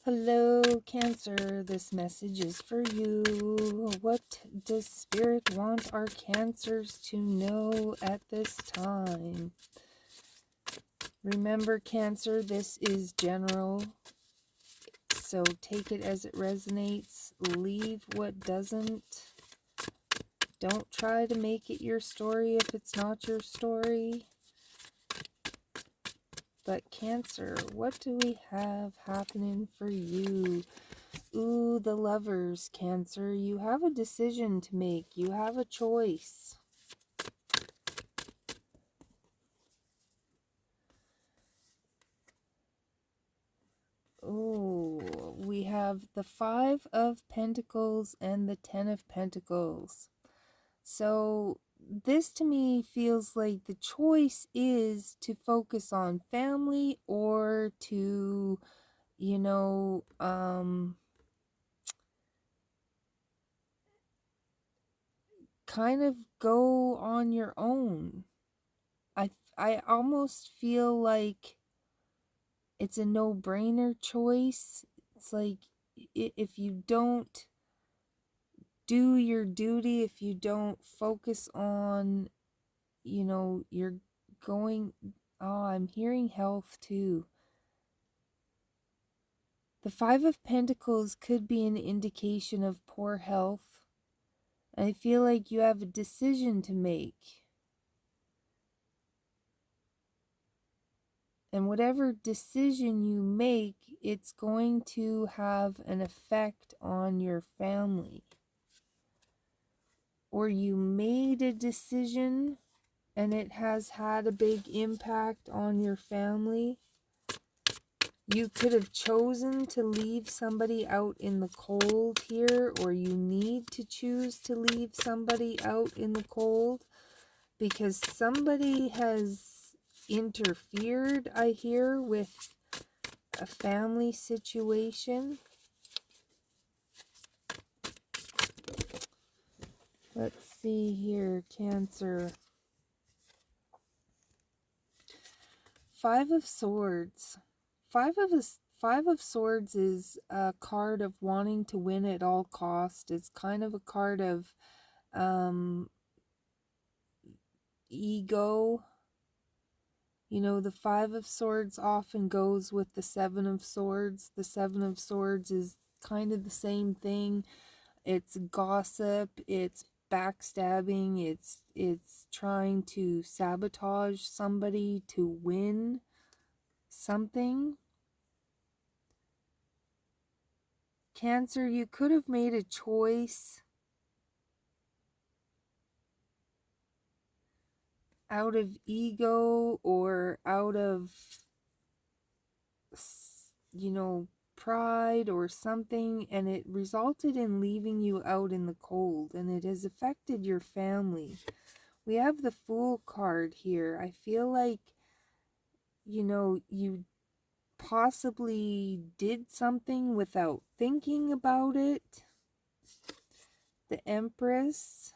Hello, Cancer. This message is for you. What does Spirit want our Cancers to know at this time? Remember, Cancer, this is general, so take it as it resonates. Leave what doesn't. Don't try to make it your story if it's not your story. But Cancer, what do we have happening for you? Ooh, the Lovers, Cancer. You have a decision to make. You have a choice. Ooh, we have the Five of Pentacles and the Ten of Pentacles. So this to me feels like the choice is to focus on family or to, kind of go on your own. I almost feel like it's a no-brainer choice. It's like if you don't do your duty, if you don't focus on, you're going, oh, I'm hearing health too. The Five of Pentacles could be an indication of poor health. I feel like you have a decision to make. And whatever decision you make, it's going to have an effect on your family. Or you made a decision and it has had a big impact on your family. You could have chosen to leave somebody out in the cold here, or you need to choose to leave somebody out in the cold because somebody has interfered, I hear, with a family situation. Let's see here, Cancer. Five of Swords. Five of Swords is a card of wanting to win at all cost. It's kind of a card of ego. The Five of Swords often goes with the Seven of Swords. The Seven of Swords is kind of the same thing. It's gossip, it's backstabbing, it's trying to sabotage somebody to win something. Cancer, you could have made a choice out of ego or out of, pride or something, and it resulted in leaving you out in the cold, and it has affected your family. We have the Fool card here. I feel like, you possibly did something without thinking about it. The Empress.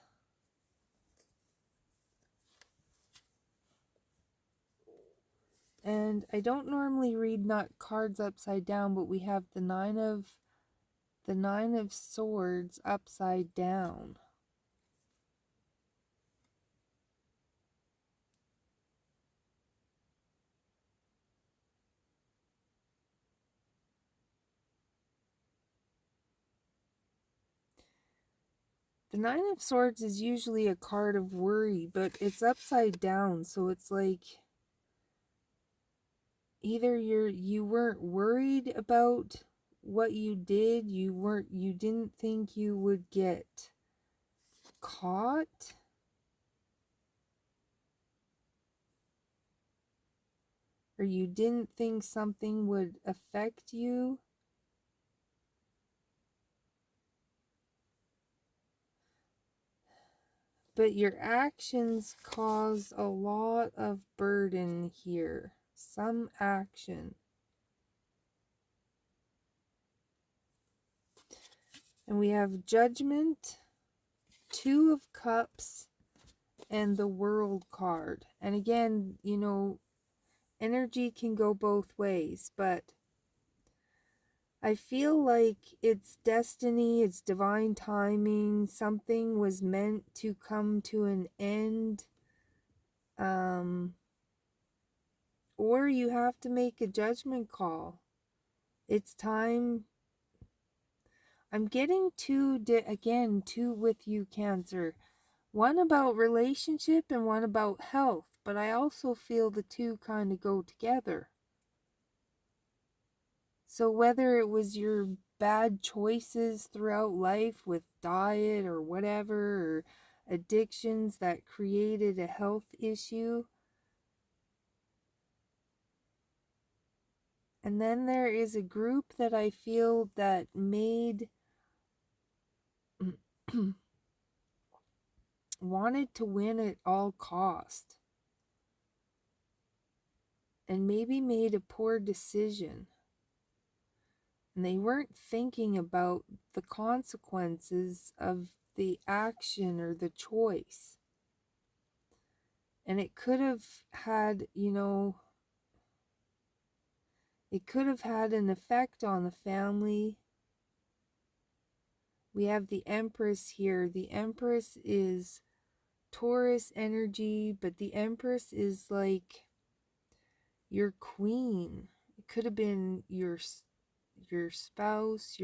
And I don't normally read not cards upside down, but we have the Nine of Swords upside down. The Nine of Swords is usually a card of worry, but it's upside down, so it's like either you weren't worried about what you did, you didn't think you would get caught, or you didn't think something would affect you. But your actions cause a lot of burden here. Some action. And we have Judgment, Two of Cups, and the World card. And again, energy can go both ways, but I feel like it's destiny, it's divine timing, something was meant to come to an end. Or you have to make a judgment call. It's time. I'm getting two with you, Cancer. One about relationship and one about health, but I also feel the two kind of go together. So whether it was your bad choices throughout life with diet or whatever, or addictions that created a health issue. And then there is a group that I feel that wanted to win at all cost, and maybe made a poor decision. And they weren't thinking about the consequences of the action or the choice. And it could have had, it could have had an effect on the family. We have the Empress here. The Empress is Taurus energy, but the Empress is like your queen. It could have been your spouse,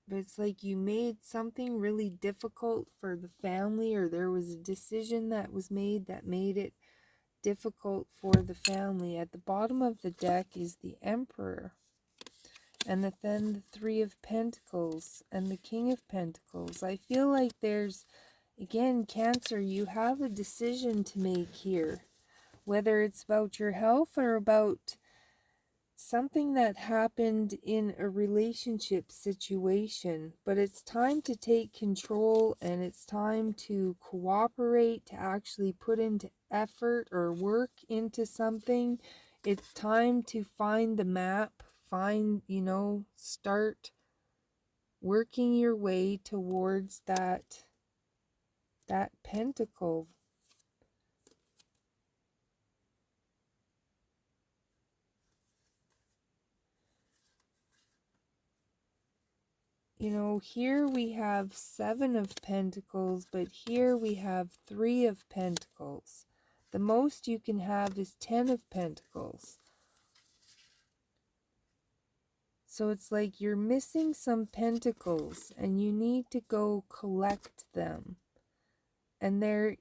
but it's like you made something really difficult for the family, or there was a decision that was made that made it difficult for the family. At the bottom of the deck is the Emperor, and then the Three of Pentacles and the King of Pentacles. I feel like there's, again, Cancer, you have a decision to make here, whether it's about your health or about something that happened in a relationship situation. But it's time to take control, and it's time to cooperate, to actually put into effort or work into something. It's time to find the map, start working your way towards that pentacle. Here we have 7 of Pentacles, but here we have 3 of Pentacles. The most you can have is 10 of Pentacles. So it's like you're missing some pentacles and you need to go collect them. And there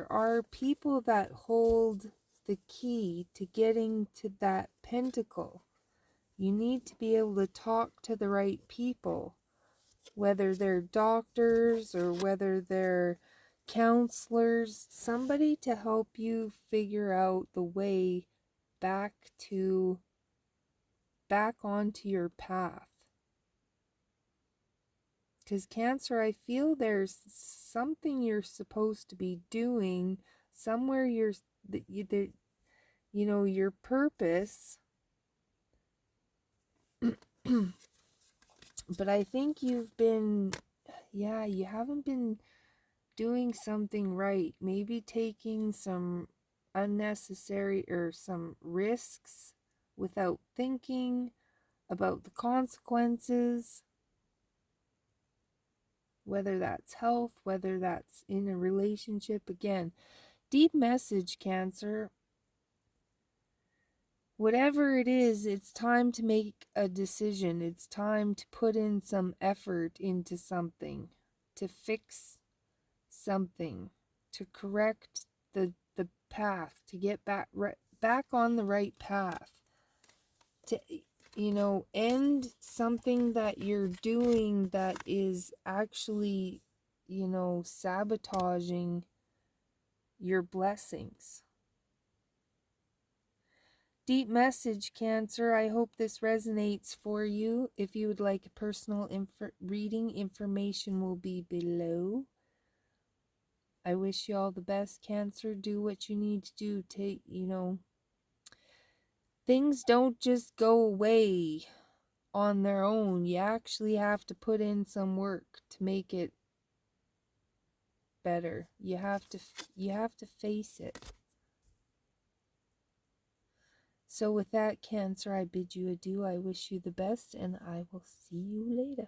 are people that hold the key to getting to that pentacle. You need to be able to talk to the right people, whether they're doctors or whether they're counselors, somebody to help you figure out the way back onto your path. Because Cancer, I feel there's something you're supposed to be doing somewhere. Your purpose. But I think you haven't been doing something right. Maybe taking some unnecessary or some risks without thinking about the consequences, whether that's health, whether that's in a relationship. Again, deep message, Cancer. Whatever it is, it's time to make a decision. It's time to put in some effort into something, to fix something, to correct the path, to get back on the right path, to end something that you're doing that is actually sabotaging your blessings. Deep message, Cancer. I hope this resonates for you. If you would like a personal reading, information will be below. I wish you all the best, Cancer. Do what you need to do. Things don't just go away on their own. You actually have to put in some work to make it better. You have to face it. So with that, Cancer, I bid you adieu. I wish you the best, and I will see you later.